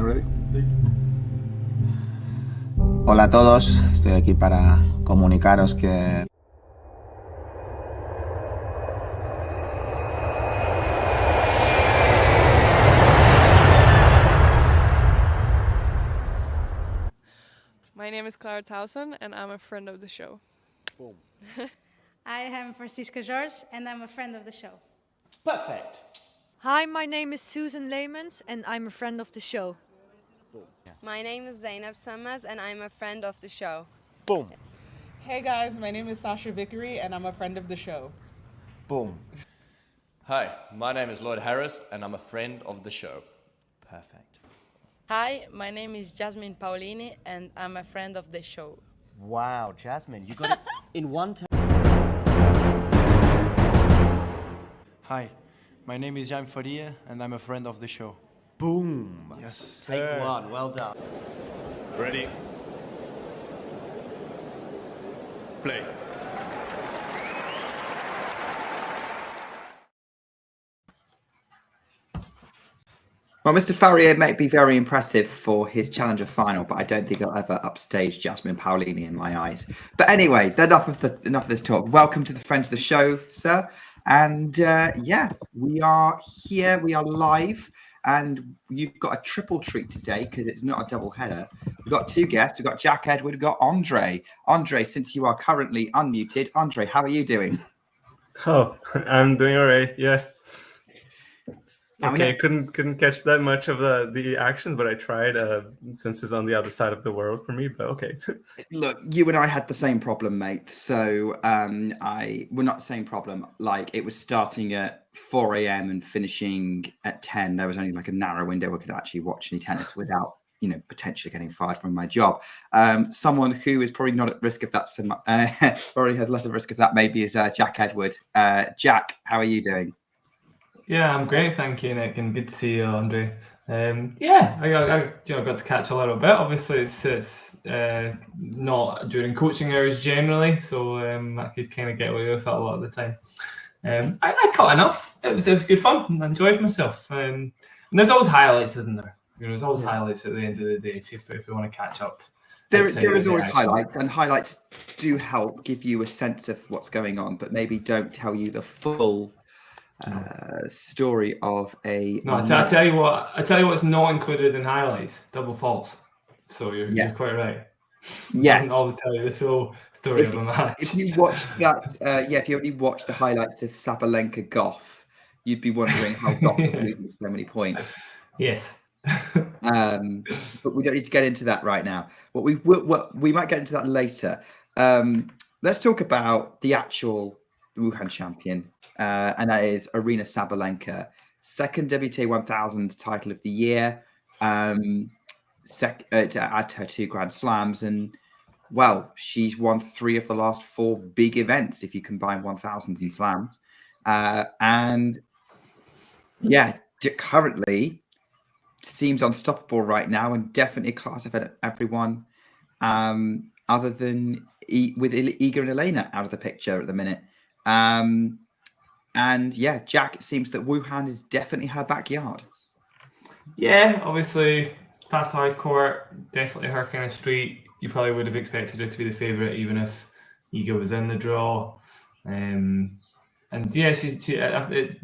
ready? Hola a todos, estoy aquí para comunicaros que My name is Clara Towson, and I'm a friend of the show. Boom. I am Francisca George, and I'm a friend of the show. Perfect. Hi, my name is Susan Leemans, and I'm a friend of the show. Boom. My name is Zainab Sammaz, and I'm a friend of the show. Boom. Hey guys, my name is Sasha Vickery, and I'm a friend of the show. Boom. Hi, my name is Lloyd Harris, and I'm a friend of the show. Perfect. Hi, my name is Jasmine Paolini, and I'm a friend of the show. Wow, Jasmine, you got it in one time. Hi, my name is Jan Faria, and I'm a friend of the show. Boom. Yes. Take one. Well done. Ready? Play. Well, Mr. Farrier may be very impressive for his Challenger final, but I don't think he'll ever upstage Jasmine Paolini in my eyes. But anyway, enough of this talk. Welcome to the Friends of the Show, sir. And yeah, we are here. We are live, and you've got a triple treat today because it's not a double header. We've got two guests. We've got Jack Edward. We've got Andre. Andre, since you are currently unmuted, Andre, how are you doing? Oh, I'm doing all right. Yeah. Now Okay, couldn't catch that much of the action, but I tried since it's on the other side of the world for me. But okay. Look, you and I had the same problem, mate. So we're not the same problem. Like, it was starting at 4 a.m. and finishing at 10. There was only like a narrow window where I could actually watch any tennis without, potentially getting fired from my job. Someone who is probably not at risk of that, probably has less of a risk of that maybe is Jack Edward. Jack, how are you doing? Yeah, I'm great, thank you, Nick, and good to see you, Andre. Yeah, I got to catch a little bit. Obviously, it's not during coaching hours generally, so I could kind of get away with it a lot of the time. I caught enough. It was good fun. I enjoyed myself. And there's always highlights, isn't there? There's always highlights at the end of the day if you want to catch up. There is always highlights, and highlights do help give you a sense of what's going on, but maybe don't tell you the full story of a. No, I tell you what's not included in highlights: double faults. So you're quite right. Yes, doesn't always tell you the full story of a match. If you watched that, if you only watched the highlights of Sabalenka Gauff, you'd be wondering how Gauff was losing so many points. Yes. But we don't need to get into that right now. We might get into that later. Let's talk about the actual Wuhan champion, and that is Aryna Sabalenka, second WTA 1000 title of the year, to add to her 2 Grand Slams, and well, she's won 3 of the last 4 big events if you combine 1000s and slams, and yeah, currently seems unstoppable right now, and definitely a class ahead of everyone, other than with Iga and Elena out of the picture at the minute. And yeah, Jack, it seems that Wuhan is definitely her backyard. Yeah, obviously past hard court, definitely her kind of street. You probably would have expected her to be the favourite, even if Iga was in the draw. And yeah,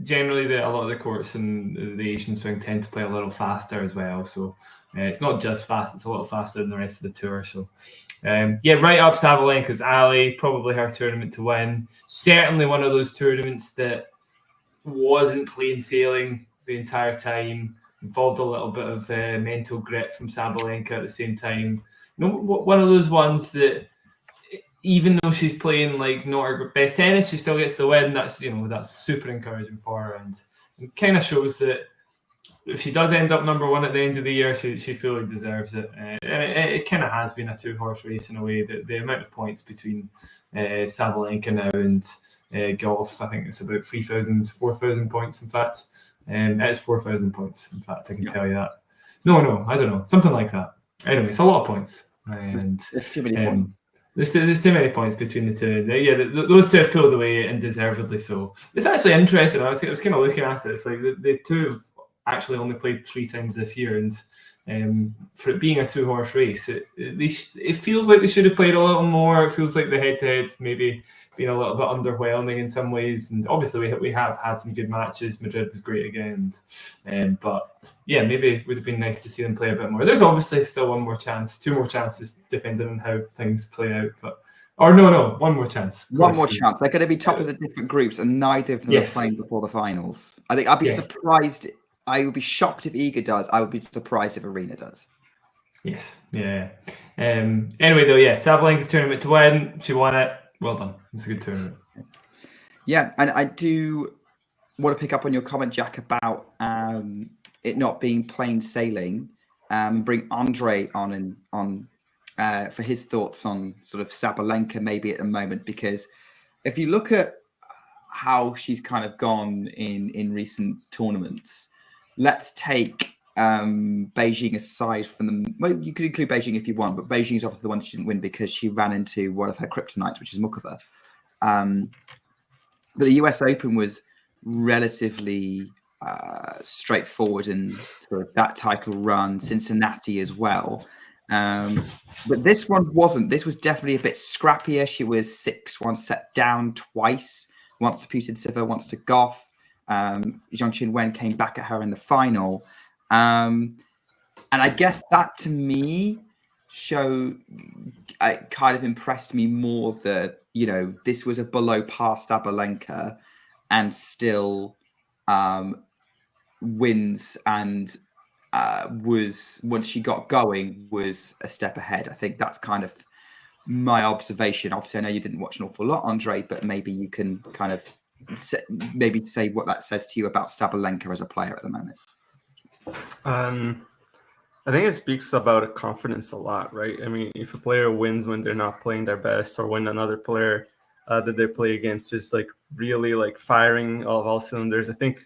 generally a lot of the courts in the Asian swing tend to play a little faster as well. So it's not just fast; it's a little faster than the rest of the tour. So. Yeah, right up Sabalenka's alley, probably her tournament to win. Certainly one of those tournaments that wasn't plain sailing the entire time. Involved a little bit of mental grit from Sabalenka at the same time. One of those ones that, even though she's playing like not her best tennis, she still gets the win. That's that's super encouraging for her, and it kind of shows that if she does end up number 1 at the end of the year, she fully deserves it. And it kind of has been a 2-horse race in a way. The amount of points between Sabalenka now and Gauff, I think it's about 3,000, 4,000 points, in fact. It's 4,000 points, in fact, I can tell you that. No, I don't know. Something like that. Anyway, it's a lot of points. And there's too many points. There's too many points between the two. Those two have pulled away, and deservedly so. It's actually interesting. I was kind of looking at it. It's like the two have actually only played 3 times this year, and For it being a 2-horse race, it feels like they should have played a little more. It feels like the head-to-heads maybe been a little bit underwhelming in some ways. And obviously we have had some good matches. Madrid was great again. But yeah, maybe it would have been nice to see them play a bit more. There's obviously still one more chance, 2 more chances, depending on how things play out. One more chance. One more chance. They're going to be top of the different groups, and neither of them are playing before the finals. I think I'd be surprised. I would be shocked if Iga does. I would be surprised if Arena does. Yes. Yeah. Anyway, though, Sabalenka's tournament to win. She won it. Well done. It was a good tournament. Yeah, and I do want to pick up on your comment, Jack, about it not being plain sailing. Bring Andre on for his thoughts on sort of Sabalenka maybe at the moment, because if you look at how she's kind of gone in recent tournaments, let's take Beijing aside from them. Well, you could include Beijing if you want, but Beijing is obviously the one she didn't win because she ran into one of her kryptonites, which is Mukova. But the US Open was relatively straightforward in sort of that title run, Cincinnati as well. But this one wasn't. This was definitely a bit scrappier. She was 6-1 set down twice, once to Putintseva, once to Gauff. Zheng Qinwen came back at her in the final. And I guess that to me it kind of impressed me more that, this was a below par Sabalenka and still wins and was, once she got going, was a step ahead. I think that's kind of my observation. Obviously, I know you didn't watch an awful lot, Andre, but maybe you can kind of say what that says to you about Sabalenka as a player at the moment. I think it speaks about confidence a lot, right? I mean, if a player wins when they're not playing their best, or when another player that they play against is like really like firing all cylinders, I think,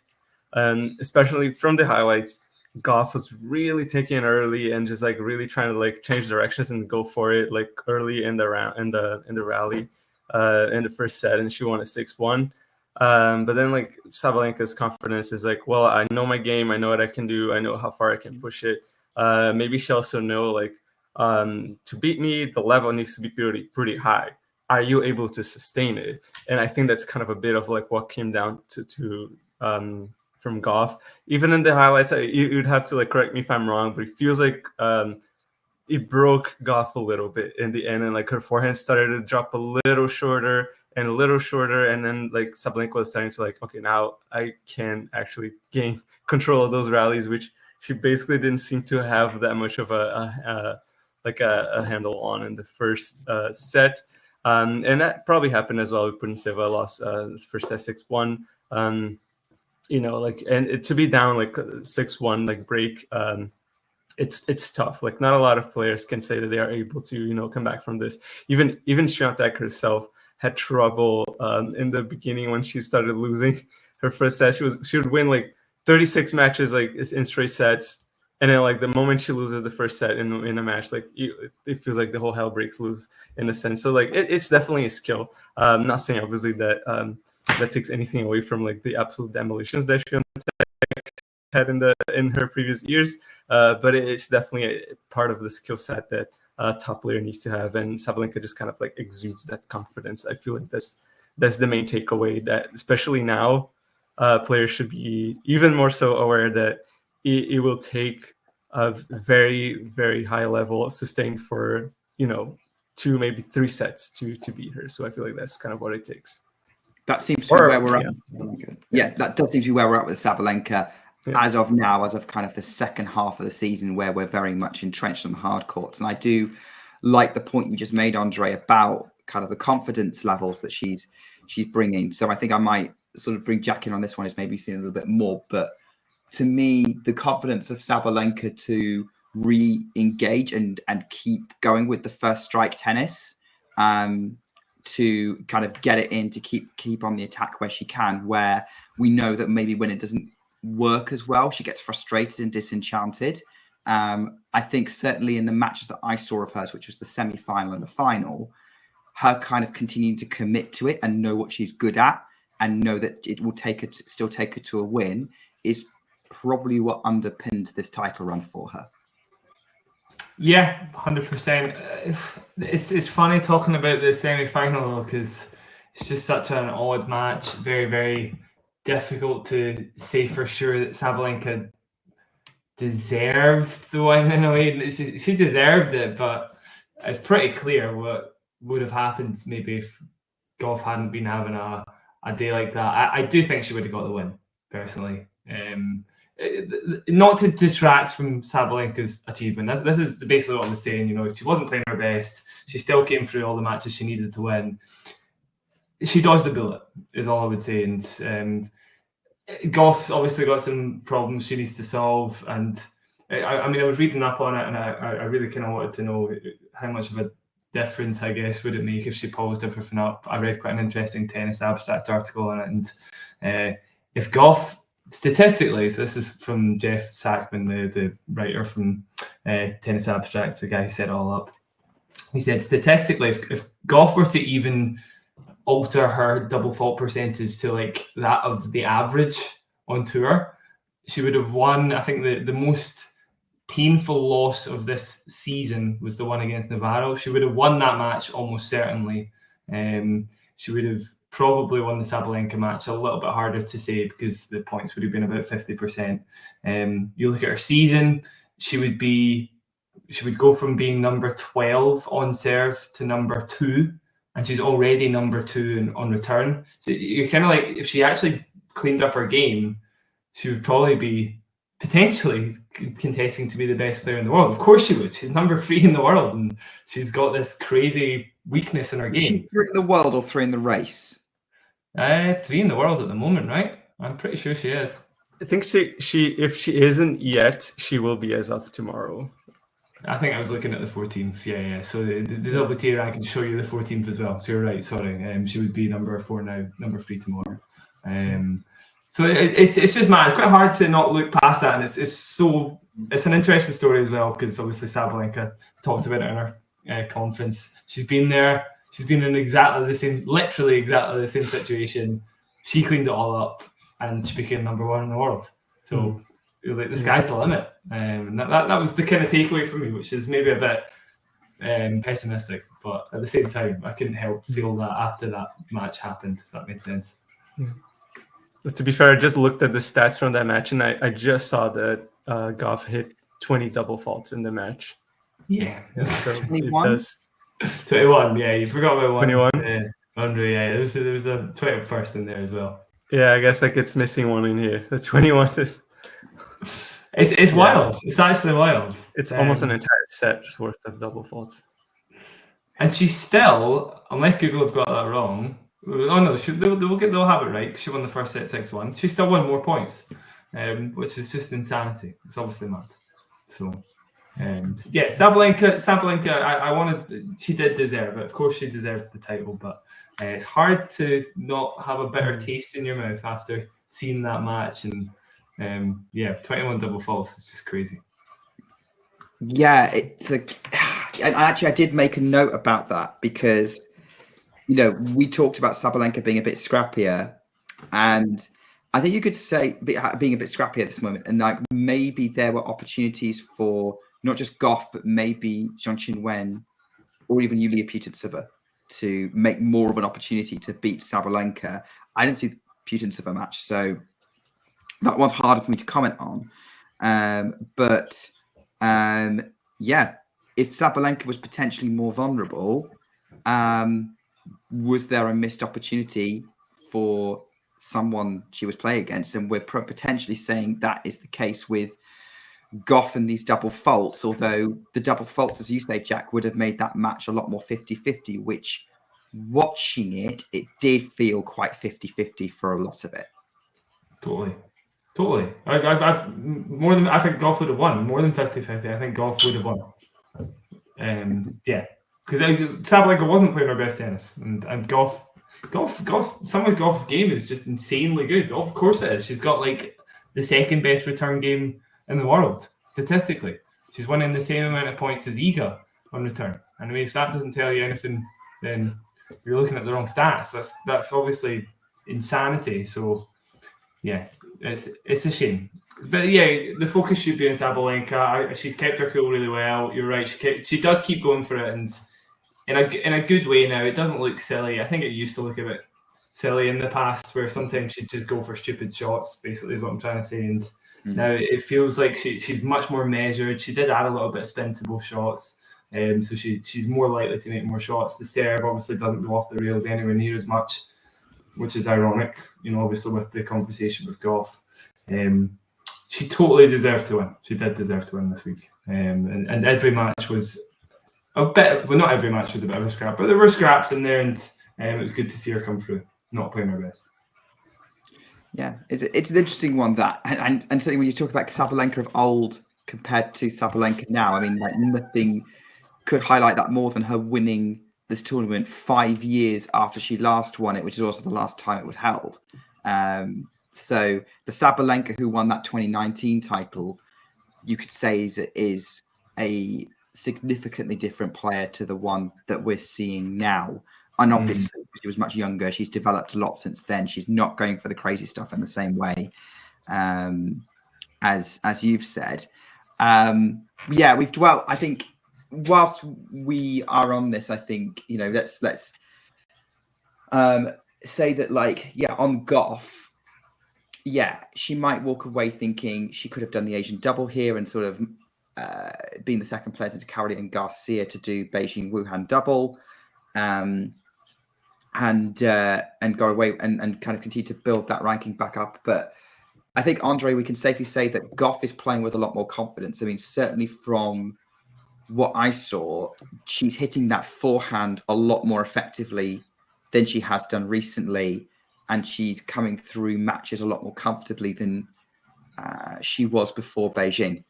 especially from the highlights, Gauff was really taking it early and just like really trying to like change directions and go for it like early in the round in the rally in the first set, and she won at 6-1. But then like Sabalenka's confidence is like, well, I know my game, I know what I can do, I know how far I can push it. Maybe she also know like to beat me, the level needs to be pretty high. Are you able to sustain it? And I think that's kind of a bit of like what came down to from Gauff. Even in the highlights, you'd have to like correct me if I'm wrong, but it feels like it broke Gauff a little bit in the end, and like her forehand started to drop a little shorter, and then like Sabalenka was starting to like, okay, now I can actually gain control of those rallies, which she basically didn't seem to have that much of a handle on in the first set. And that probably happened as well. Putintseva lost first set 6-1. And to be down like 6-1 like break, it's tough. Like not a lot of players can say that they are able to come back from this. Even Swiatek herself had trouble in the beginning when she started losing her first set. She would win like 36 matches like in straight sets, and then like the moment she loses the first set in a match, like it feels like the whole hell breaks loose in a sense. So like it's definitely a skill. I'm not saying obviously that that takes anything away from like the absolute demolitions that she had in her previous years, but it's definitely a part of the skill set that a top player needs to have, and Sabalenka just kind of like exudes that confidence. I feel like that's the main takeaway, that especially now players should be even more so aware that it will take a very, very high level sustained for 2, maybe 3 sets to beat her. So I feel like that's kind of what it takes. That seems to be where we're at. Yeah, that does seem to be where we're at with Sabalenka as of now, as of kind of the second half of the season, where we're very much entrenched on the hard courts. And I do like the point you just made, Andre, about kind of the confidence levels that she's bringing. So I think I might sort of bring Jack in on this one, is maybe seen a little bit more. But to me, the confidence of Sabalenka to re-engage and keep going with the first strike tennis, to kind of get it in, to keep on the attack where she can, where we know that maybe when it doesn't work as well, she gets frustrated and disenchanted. I think certainly in the matches that I saw of hers, which was the semi-final and the final, her kind of continuing to commit to it and know what she's good at and know that it will still take her to a win is probably what underpinned this title run for her. Yeah, 100%. It's funny talking about the semi-final though, because it's just such an odd match. Very, very difficult to say for sure that Sabalenka deserved the win in a way. She deserved it, but it's pretty clear what would have happened maybe if Gauff hadn't been having a day like that. I do think she would have got the win, personally. Not to detract from Sabalenka's achievement. This is basically what I was saying. You know, she wasn't playing her best. She still came through all the matches she needed to win. She dodged the bullet, is all I would say. And Gauff's obviously got some problems she needs to solve. And I mean, I was reading up on it, and I really kind of wanted to know how much of a difference, I guess, would it make if she paused everything up. I read quite an interesting Tennis Abstract article on it, and if Gauff, statistically, so this is from Jeff Sackman, the writer from Tennis Abstract, the guy who set it all up. He said statistically, if Gauff were to even alter her double fault percentage to like that of the average on tour, she would have won. I think the most painful loss of this season was the one against Navarro. She would have won that match almost certainly. She would have probably won the Sabalenka match. A little bit harder to say because the points would have been about 50%. You look at her season, she would go from being number 12 on serve to number 2, and she's already number 2 on return. So you're kind of like, if she actually cleaned up her game, she would probably be potentially contesting to be the best player in the world. Of course she would. She's number 3 in the world, and she's got this crazy weakness in her game. Is she 3 in the world or 3 in the race? 3 in the world at the moment, right? I'm pretty sure she is. I think she if she isn't yet, she will be as of tomorrow. I think I was looking at the 14th. Yeah. So the WTA rank can show you the 14th as well. So you're right. Sorry. She would be number 4 now, number 3 tomorrow. So it's just mad. It's quite hard to not look past that, and it's an interesting story as well, because obviously Sabalenka talked about it in her conference. She's been there. She's been in literally exactly the same situation. She cleaned it all up, and she became number 1 in the world. So like, the sky's the limit. That was the kind of takeaway for me, which is maybe a bit pessimistic, but at the same time, I couldn't help feel that after that match happened, if that made sense. But to be fair, I just looked at the stats from that match, and I just saw that Gauff hit 20 double faults in the match. Yeah. So 21? it does. 21, yeah, you forgot about 21. Andre, yeah, there was a 21st in there as well. Yeah, I guess like it's missing one in here. The 21 is. It's wild. It's actually wild. It's almost an entire set worth of double faults. And she's still, unless Google have got that wrong. Oh no, they'll have it right. She won the first set 6-1. She still won more points, which is just insanity. It's obviously mad. So. Yeah, Sabalenka, she did deserve it. Of course, she deserved the title, but it's hard to not have a bitter taste in your mouth after seeing that match. And 21 double faults is just crazy. Yeah, actually, I did make a note about that because, you know, we talked about Sabalenka being a bit scrappier, and I think you could say being a bit scrappier at this moment, and like maybe there were opportunities for not just Gauff, but maybe Zheng Qinwen or even Yulia Putintseva to make more of an opportunity to beat Sabalenka. I didn't see the Putintseva match, so that one's harder for me to comment on. Yeah, if Sabalenka was potentially more vulnerable, was there a missed opportunity for someone she was playing against? And we're potentially saying that is the case with Gauff and these double faults, although the double faults, as you say, Jack, would have made that match a lot more 50-50, which watching it did feel quite 50-50 for a lot of it. Totally. I think Gauff would have won more than 50-50. I think Gauff would have won. Because Sabalenka wasn't playing her best tennis, and Gauff, some of Gauff's game is just insanely good. Of course it is. She's got like the second best return game in the world statistically. She's winning the same amount of points as Iga on return. And I mean, if that doesn't tell you anything, then you're looking at the wrong stats. That's obviously insanity. So yeah, it's a shame. But yeah, the focus should be on Sabalenka. She's kept her cool really well. You're right. She does keep going for it, and in a good way now. It doesn't look silly. I think it used to look a bit silly in the past, where sometimes she'd just go for stupid shots. Basically, is what I'm trying to say. And now it feels like she's much more measured. She did add a little bit of spin to both shots, so she's more likely to make more shots. The serve obviously doesn't go off the rails anywhere near as much, which is ironic, obviously with the conversation with Gauff. She totally deserved to win. She did deserve to win this week. And every match was a bit, well, not every match was a bit of a scrap, but there were scraps in there, and it was good to see her come through, not playing her best. Yeah, it's an interesting one, that. And certainly when you talk about Sabalenka of old compared to Sabalenka now, I mean, like, nothing could highlight that more than her winning this tournament 5 years after she last won it, which is also the last time it was held. So the Sabalenka who won that 2019 title, you could say is a significantly different player to the one that we're seeing now. And obviously, she was much younger. She's developed a lot since then. She's not going for the crazy stuff in the same way, as you've said. Yeah, we've dwelt. I think whilst we are on this, I think let's say that, like, yeah, on Gauff. Yeah, she might walk away thinking she could have done the Asian double here and sort of been the second player since Carolina Garcia to do Beijing Wuhan double, and go away and kind of continue to build that ranking back up. But I think, Andre, we can safely say that Gauff is playing with a lot more confidence. I mean, certainly from what I saw, she's hitting that forehand a lot more effectively than she has done recently. And she's coming through matches a lot more comfortably than she was before Beijing.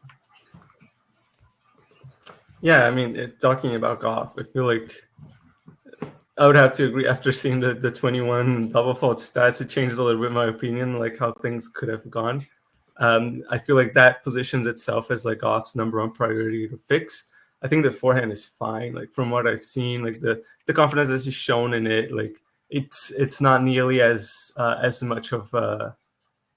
Yeah, I mean, talking about Gauff, I feel like I would have to agree. After seeing the 21 double fault stats, it changes a little bit my opinion, like how things could have gone. I feel like that positions itself as like Gauff's #1 priority to fix. I think the forehand is fine. Like, from what I've seen, like the confidence that she's shown in it, like, it's not nearly as much of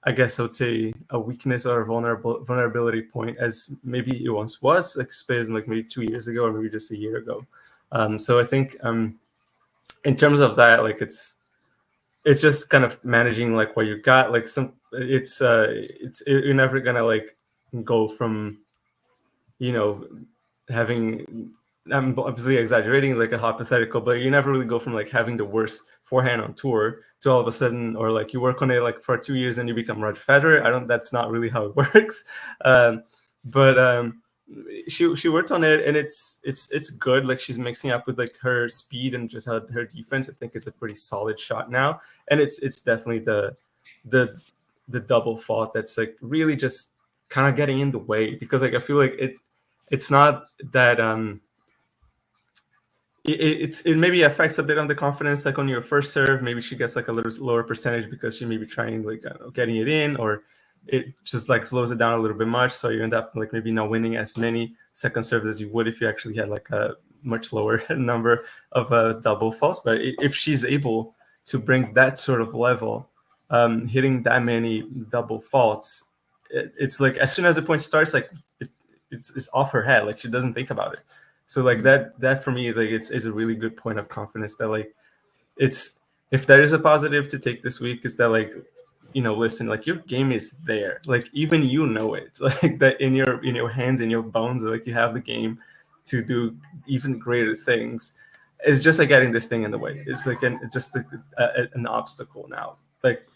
I guess I would say a weakness or a vulnerability point as maybe it once was, like, like maybe 2 years ago or maybe just a year ago. So I think in terms of that, like, it's just kind of managing like what you got. Like, you're never gonna like go from having, I'm obviously exaggerating, like a hypothetical, but you never really go from like having the worst forehand on tour to all of a sudden, or like you work on it like for 2 years and you become Roger Federer. That's not really how it works. But she worked on it, and it's good. Like, she's mixing up with like her speed and just her defense. I think it's a pretty solid shot now, and it's definitely the double fault that's like really just kind of getting in the way, because like I feel like it's not that it maybe affects a bit on the confidence, like on your first serve. Maybe she gets like a little lower percentage because she may be trying like getting it in, or it just like slows it down a little bit much. So you end up like maybe not winning as many second serves as you would if you actually had like a much lower number of double faults. But if she's able to bring that sort of level, hitting that many double faults, it's like as soon as the point starts, like it's off her head. Like, she doesn't think about it. So like that for me, like it's a really good point of confidence that like if there is a positive to take this week, is that like, listen, like your game is there. Like, even it, like that in your hands, in your bones, like you have the game to do even greater things. It's just like getting this thing in the way. It's like an obstacle now. Like,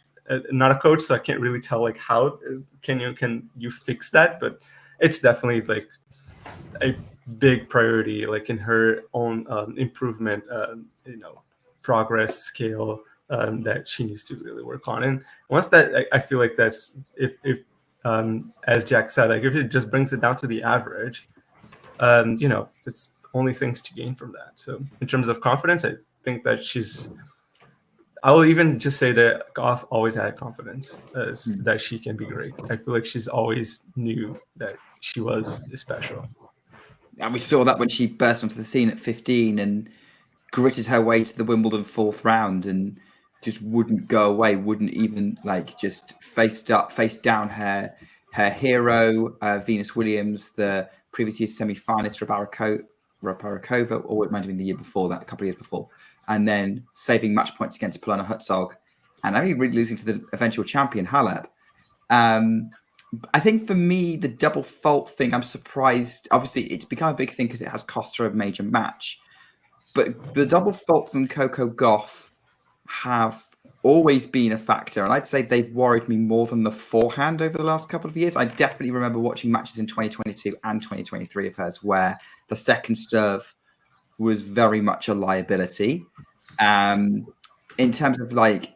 not a coach, so I can't really tell like how can you fix that, but it's definitely like a big priority, like in her own improvement, progress scale that she needs to really work on. And once that, I feel like that's if as Jack said, like if it just brings it down to the average, it's only things to gain from that. So in terms of confidence, I think that I will even just say that Gauff always had confidence that she can be great. I feel like she's always knew that she was special. And we saw that when she burst onto the scene at 15 and gritted her way to the Wimbledon 4th round. And just wouldn't go away, wouldn't even like just face down her hero, Venus Williams, the previous year's semi-finalist Rabarikova, or it might have been the year before that, a couple of years before, and then saving match points against Polona Hertzog, and only really losing to the eventual champion Halep. I think for me, the double fault thing, I'm surprised. Obviously, it's become a big thing because it has cost her a major match. But the double faults on Coco Gauff have always been a factor. And I'd say they've worried me more than the forehand over the last couple of years. I definitely remember watching matches in 2022 and 2023 of hers where the second serve was very much a liability. In terms of like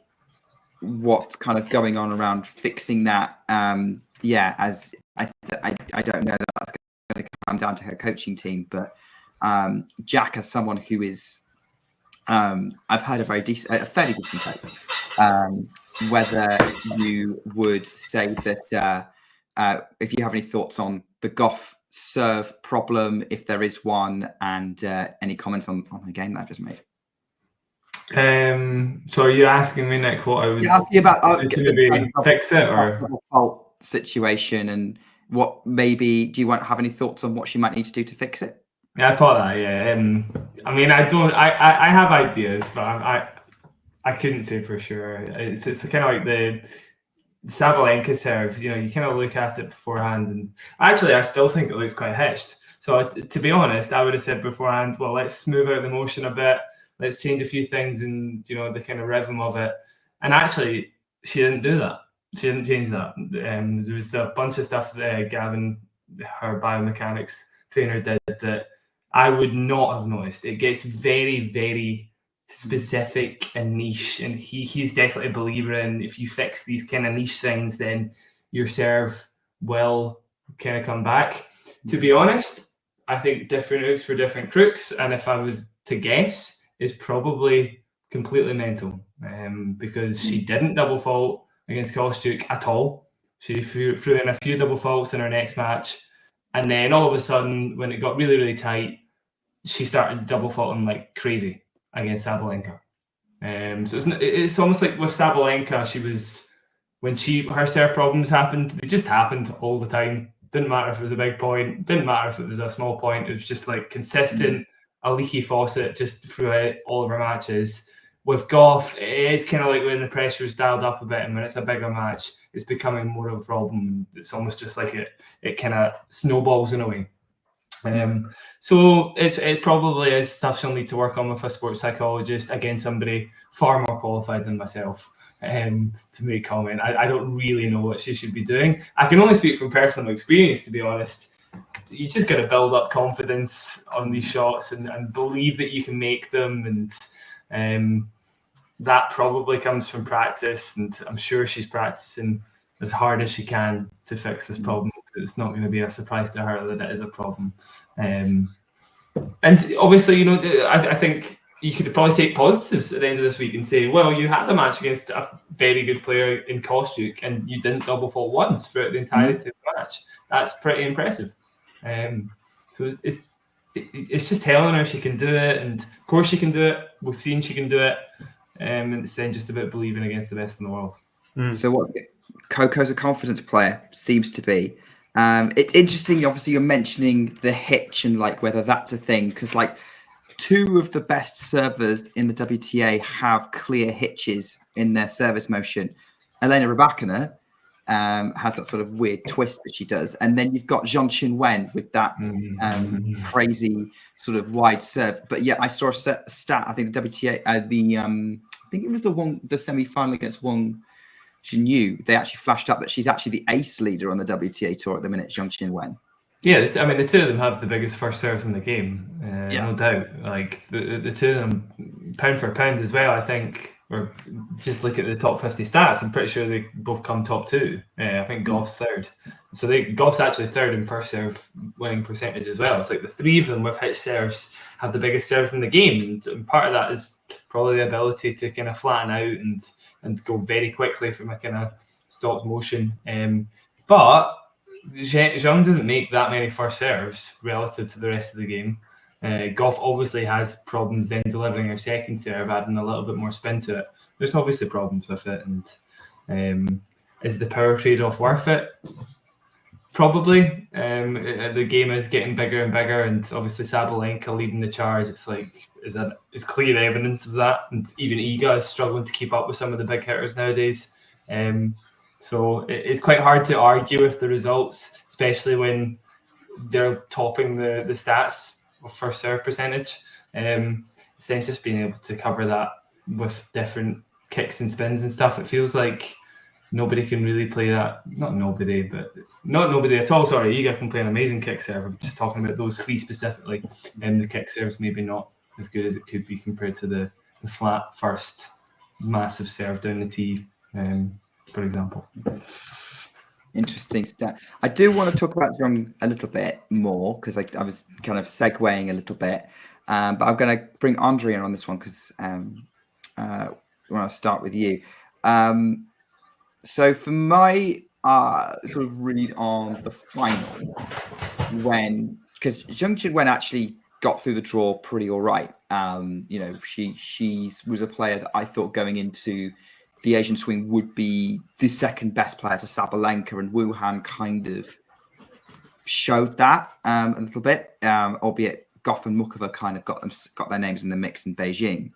what's kind of going on around fixing that, as I don't know that that's going to come down to her coaching team, but Jack, as someone who is, I've heard a fairly decent take. Whether you would say that if you have any thoughts on the Gauff serve problem, if there is one, and any comments on the game that I've just made. So are you asking me, Nick, what I would to maybe fix it, or fault situation, and what maybe do you have any thoughts on what she might need to do to fix it? Yeah, I thought that. Yeah, I mean, I have ideas, but I couldn't say for sure. It's kind of like the Sabalenka serve. You know, you kind of look at it beforehand, and actually, I still think it looks quite hitched. So to be honest, I would have said beforehand, well, let's smooth out the motion a bit. Let's change a few things and, you know, the kind of rhythm of it. And actually, she didn't do that. She didn't change that. There was a bunch of stuff that Gavin, her biomechanics trainer, did that I would not have noticed. It gets very, very specific and niche. And he's definitely a believer in if you fix these kind of niche things, then your serve will kind of come back. To be honest, I think different hooks for different crooks. And if I was to guess, is probably completely mental, because she didn't double fault against Kostyuk at all. She threw in a few double faults in her next match, and then all of a sudden, when it got really, really tight, she started double faulting like crazy against Sabalenka. So it's almost like with Sabalenka, when her serve problems happened, they just happened all the time. Didn't matter if it was a big point, didn't matter if it was a small point. It was just like consistent. A leaky faucet just throughout all of her matches. With Gauff, it is kind of like when the pressure is dialed up a bit, and when it's a bigger match, it's becoming more of a problem. It's almost just like it kind of snowballs in a way. So it probably is stuff she'll need to work on with a sports psychologist. Again, somebody far more qualified than myself to make comment. I don't really know what she should be doing. I can only speak from personal experience, to be honest. You just got to build up confidence on these shots and believe that you can make them, and that probably comes from practice. And I'm sure she's practicing as hard as she can to fix this problem. It's not going to be a surprise to her that it is a problem. And obviously, you know, I think you could probably take positives at the end of this week and say, well, you had the match against a very good player in Kostyuk, and you didn't double fault once throughout the entirety of the match. That's pretty impressive. So it's just telling her she can do it, and of course she can do it. We've seen she can do it, and it's then just about believing against the best in the world. So what Coco's a confidence player, seems to be. It's interesting. Obviously, you're mentioning the hitch and like whether that's a thing, because like two of the best servers in the WTA have clear hitches in their service motion. Elena Rybakina has that sort of weird twist that she does, and then you've got Zheng Qinwen with that crazy sort of wide serve. But yeah, I saw a stat. I think the WTA, I think it was the semi-final against Wang Jinyu. They actually flashed up that she's actually the ace leader on the WTA tour at the minute, Zheng Qinwen. Yeah, I mean, the two of them have the biggest first serves in the game, no doubt. Like the two of them, pound for pound as well, I think. Or just look at the top 50 stats. I'm pretty sure they both come top two. I think Gauff's third. So Gauff's actually third in first serve winning percentage as well. It's like the three of them with hitch serves have the biggest serves in the game. And part of that is probably the ability to kind of flatten out and go very quickly from a kind of stopped motion. But Zheng doesn't make that many first serves relative to the rest of the game. Gauff obviously has problems then delivering her second serve, adding a little bit more spin to it. There's obviously problems with it, and is the power trade-off worth it? Probably. The game is getting bigger and bigger, and obviously Sabalenka leading the charge. It's like is clear evidence of that, and even Iga is struggling to keep up with some of the big hitters nowadays. So it's quite hard to argue with the results, especially when they're topping the stats for serve percentage. It's then just being able to cover that with different kicks and spins and stuff. It feels like nobody can really play that. Not nobody at all. Sorry, Iga can play an amazing kick serve. I'm just talking about those three specifically. And the kick serve's maybe not as good as it could be compared to the flat first massive serve down the tee, for example. Interesting stat. I do want to talk about Zheng a little bit more because I was kind of segueing a little bit, but I'm going to bring Andre in on this one because I want to start with you. So for my sort of read on the final, because Zheng Qinwen actually got through the draw pretty all right. She was a player that I thought going into the Asian swing would be the second best player to Sabalenka, and Wuhan kind of showed that a little bit, albeit Gauff and Mukova kind of got their names in the mix in Beijing.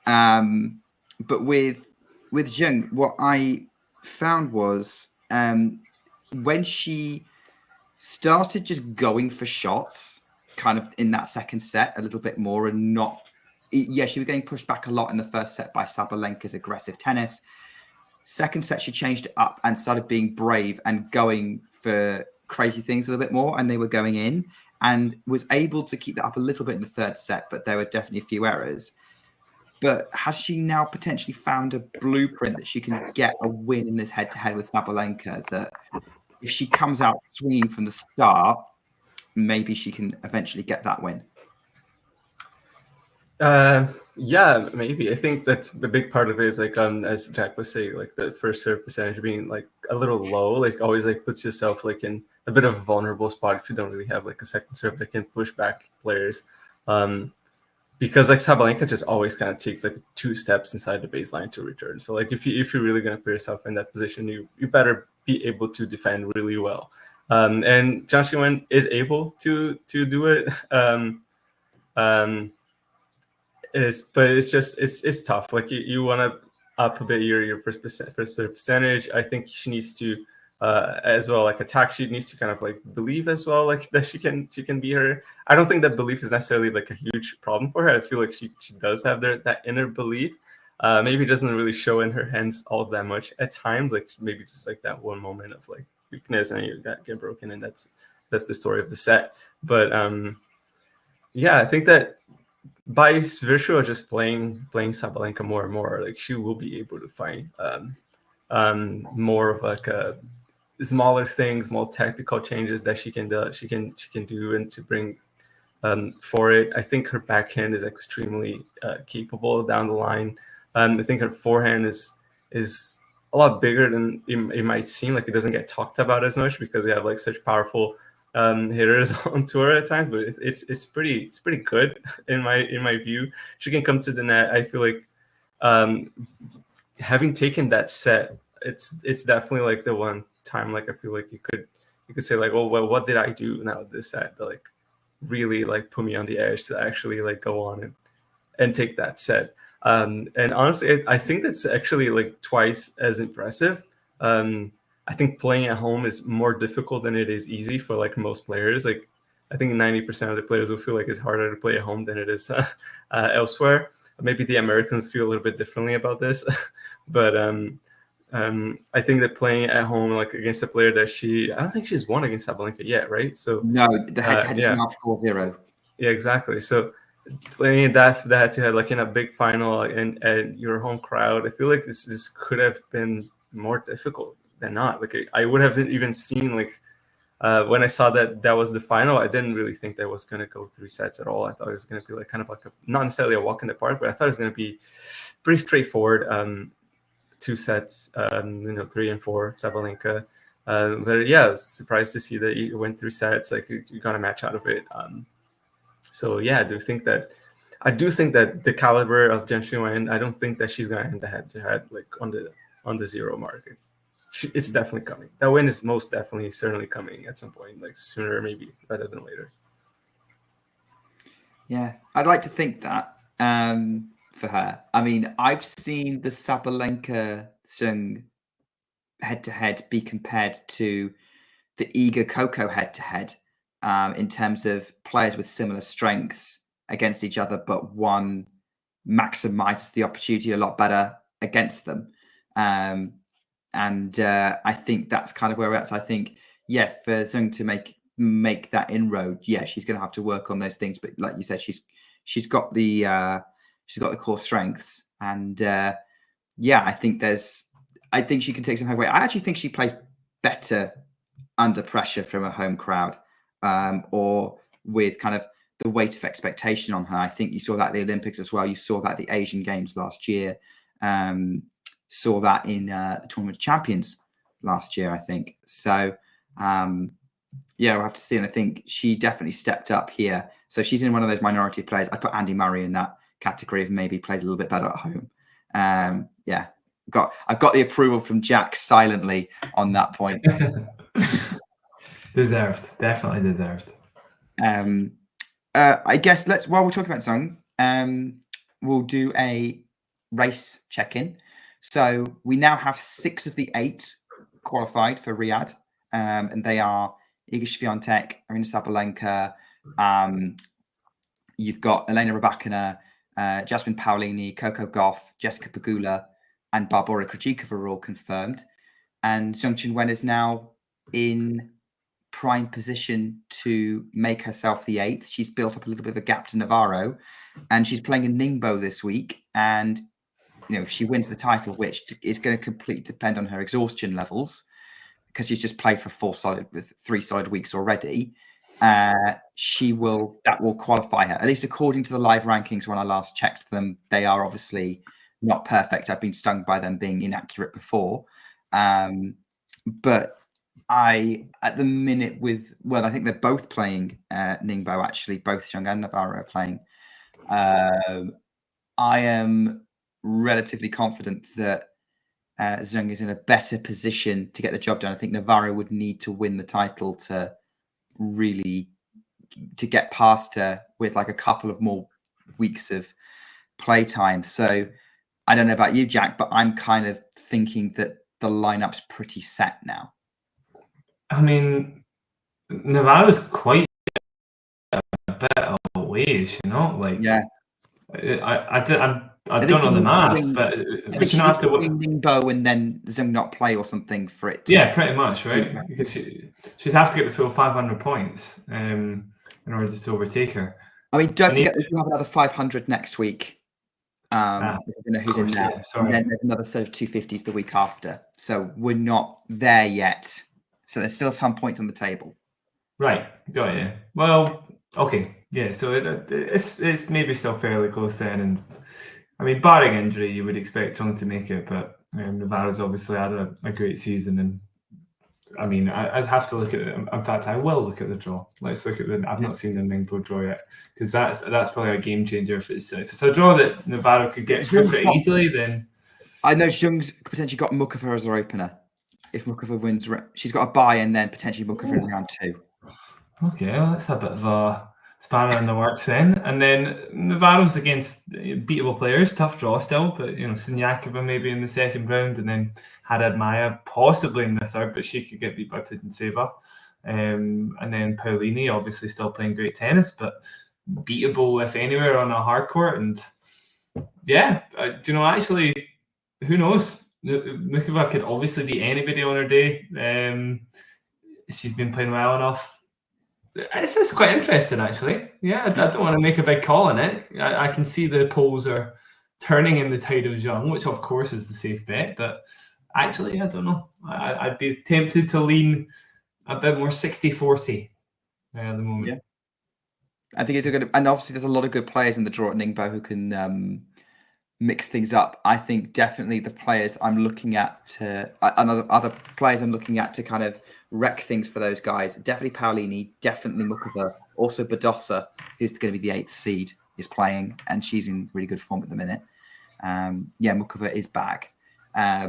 But with Zheng, what I found was when she started just going for shots kind of in that second set a little bit more and not she was getting pushed back a lot in the first set by Sabalenka's aggressive tennis. Second set, she changed it up and started being brave and going for crazy things a little bit more, and they were going in, and was able to keep that up a little bit in the third set, but there were definitely a few errors. But has she now potentially found a blueprint that she can get a win in this head-to-head with Sabalenka, that if she comes out swinging from the start, maybe she can eventually get that win? Yeah, maybe. I think that's a big part of it is like as Jack was saying, like the first serve percentage being like a little low, like always like puts yourself like in a bit of a vulnerable spot if you don't really have like a second serve that can push back players. Because like Sabalenka just always kind of takes like 2 steps inside the baseline to return. So like if you're really gonna put yourself in that position, you better be able to defend really well. And Zheng Qinwen is able to do it. But it's tough. Like you want to up a bit your first serve percentage. I think she needs to as well like attack. She needs to kind of like believe as well, like that she can be her. I don't think that belief is necessarily like a huge problem for her. I feel like she does have that inner belief. Maybe it doesn't really show in her hands all that much at times. Like maybe it's just like that one moment of like weakness and you get broken, and that's the story of the set. But I think that by virtue of just playing Sabalenka more and more, like she will be able to find more of like a smaller things, more tactical changes that she can do and to bring for it. I think her backhand is extremely capable down the line. I think her forehand is a lot bigger than it might seem. Like it doesn't get talked about as much because we have like such powerful hitters on tour at times, but it's pretty good in my view. She can come to the net. I feel like having taken that set, it's definitely like the one time like I feel like you could say like, well, what did I do now this set that like really like put me on the edge to actually like go on and take that set. And honestly, I think that's actually like twice as impressive. I think playing at home is more difficult than it is easy for like most players. Like I think 90% of the players will feel like it's harder to play at home than it is elsewhere. Maybe the Americans feel a little bit differently about this, but I think that playing at home like against a player that I don't think she's won against Sabalenka yet, right? So no, the head-to-head is now 4-0. Yeah, exactly. So playing that head-to-head like in a big final and your home crowd, I feel like this could have been more difficult than not. Like I would have even seen like when I saw that was the final, I didn't really think that was going to go 3 sets at all. I thought it was going to be like kind of like not necessarily a walk in the park, but I thought it was going to be pretty straightforward. 2 sets, 3 and 4 Sabalenka. But yeah, I was surprised to see that you went 3 sets. Like you got a match out of it. So yeah, I do think that the caliber of Zheng Qinwen, I don't think that she's gonna end the head-to-head like on the zero mark. It's definitely coming. That win is most definitely certainly coming at some point, like sooner maybe rather than later. Yeah, I'd like to think that for her. I mean, I've seen the Sabalenka Zheng head-to-head be compared to the Iga Coco head-to-head in terms of players with similar strengths against each other, but one maximizes the opportunity a lot better against them. And I think that's kind of where we're at. So I think, yeah, for Zheng to make that inroad, yeah, she's going to have to work on those things. But like you said, she's got the core strengths, and yeah, I think she can take some headway. I actually think she plays better under pressure from a home crowd, or with kind of the weight of expectation on her. I think you saw that at the Olympics as well. You saw that at the Asian Games last year. Saw that in the Tournament of Champions last year, I think. So, yeah, we'll have to see. And I think she definitely stepped up here. So she's in one of those minority players. I put Andy Murray in that category of maybe plays a little bit better at home. Yeah, I've got the approval from Jack silently on that point. Deserved, definitely deserved. I guess while we're talking about Zheng, we'll do a race check-in. So we now have 6 of the 8 qualified for Riyadh, and they are Iga Swiatek, Aryna Sabalenka. You've got Elena Rybakina, Jasmine Paolini, Coco Gauff, Jessica Pegula, and Barbora Krejcikova are all confirmed. And Zheng Qinwen is now in prime position to make herself the 8th. She's built up a little bit of a gap to Navarro, and she's playing in Ningbo this week. And if she wins the title, which is going to completely depend on her exhaustion levels, because she's just played for 3 solid weeks already, that will qualify her. At least according to the live rankings, when I last checked them, they are obviously not perfect. I've been stung by them being inaccurate before, but at the minute I think they're both playing Ningbo, actually. Both Zheng and Navarro are playing. I am relatively confident that Zheng is in a better position to get the job done. I think Navarro would need to win the title to get past her with like a couple of more weeks of play time. So I don't know about you, Jack, but I'm kind of thinking that the lineup's pretty set now. I mean, Navarro's quite a bit away, like, yeah. I don't know the maths, but I think she have to win Ningbo and then Zheng not play or something for it. Yeah, pretty much, right? Because she'd have to get the full 500 points in order to overtake her. I mean, don't forget we have another 500 next week. I don't know who's in there. Yeah, and then there's another set of 250s the week after. So we're not there yet. So there's still some points on the table. Right, got you. Well, okay, yeah. So it's maybe still fairly close then, and I mean, barring injury, you would expect Zheng to make it, but Navarro's obviously had a great season, and I mean, I'd have to look at it. In fact, I will look at the draw. Let's look at I've not seen the Ningbo draw yet, because that's probably a game changer. If it's a draw that Navarro could get through pretty easily, then I know Zheng's potentially got Muchova as her opener. If Muchova wins, she's got a bye, and then potentially Muchova in round 2. Okay, well, that's a bit of a spanner in the works then. And then Navarro's against beatable players, tough draw still, but Siniakova maybe in the second round, and then Haddad Maya possibly in the third, but she could get beat by Putintseva. And then Paolini obviously still playing great tennis, but beatable if anywhere on a hard court. And yeah, actually, who knows? Muchova could obviously beat anybody on her day. She's been playing well enough. It's quite interesting, actually. Yeah, I don't want to make a big call on it. I can see the polls are turning in the tide of Zheng, which of course is the safe bet. But actually, I don't know. I'd be tempted to lean a bit more 60-40 at the moment. Yeah. I think it's a good, and obviously there's a lot of good players in the draw at Ningbo who can mix things up. I think definitely the players I'm looking at other players I'm looking at to kind of wreck things for those guys. Definitely Paolini, definitely Muchova, Also, Badosa, who's going to be the 8th seed, is playing, and she's in really good form at the minute. Muchova is back. I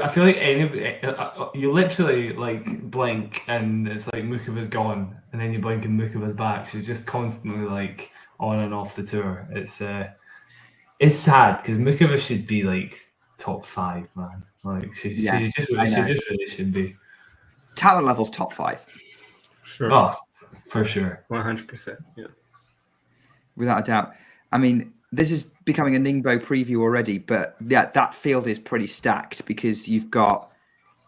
feel like you literally like blink and it's like Mukova's gone, and then you blink and Mukova's back. She's just constantly like on and off the tour. It's sad because Mukova should be like top 5, man. Like she just really should be. Talent levels top 5. Sure. Oh, for sure. 100%. Yeah. Without a doubt. I mean, this is becoming a Ningbo preview already, but yeah, that field is pretty stacked because you've got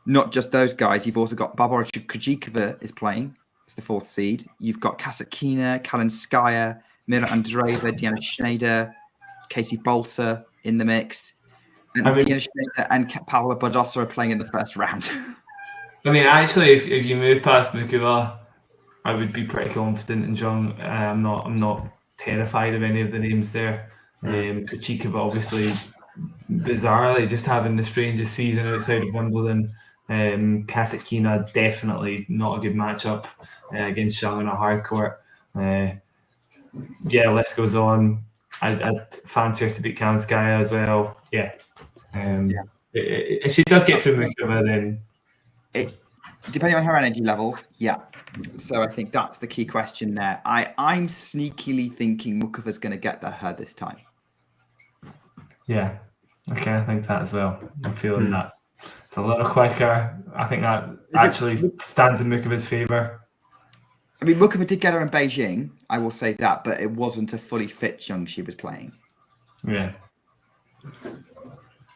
not just those guys. You've also got Barbara Krejcikova is playing. It's the 4th seed. You've got Kasatkina, Kalinskaya, Mira Andreeva, Diana Schneider, Katie Bolter in the mix. And Diana Schneider and Paola Badosa are playing in the first round. I mean, actually, if you move past Mukova, I would be pretty confident in Zheng. I'm not terrified of any of the names there. Krejcikova, obviously, bizarrely just having the strangest season outside of Wimbledon. Kasatkina, definitely not a good matchup against Zheng on a hard court. List goes on. I'd fancy her to beat Kalinskaya as well. If she does get through Mukova, then depending on her energy levels, So I think that's the key question there. I'm sneakily thinking Mukova's going to get her this time. Yeah, okay, I think that as well. I'm feeling that. It's a little quicker. I think that actually stands in Mukova's favour. I mean, Mukova did get her in Beijing, I will say that, but it wasn't a fully fit Zheng she was playing. Yeah.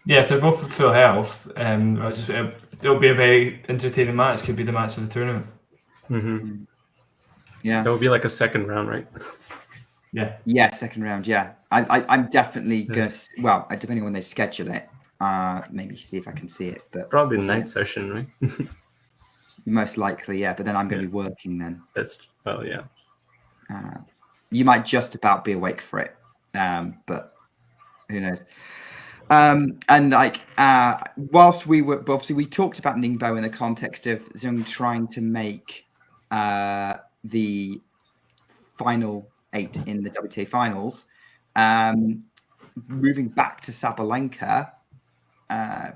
Yeah, if they're both at full health, it'll be a very entertaining match. Could be the match of the tournament. Mm-hmm. Yeah, that would be like a second round, right? Yeah, second round. Yeah, I'm definitely gonna. Well, depending on when they schedule it, maybe see if I can see it. But probably night session, right? Most likely, yeah. But then I'm gonna be working then. You might just about be awake for it, but who knows? Whilst we were, obviously we talked about Ningbo in the context of Zheng trying to make the final 8 in the WTA Finals. Moving back to Sabalenka,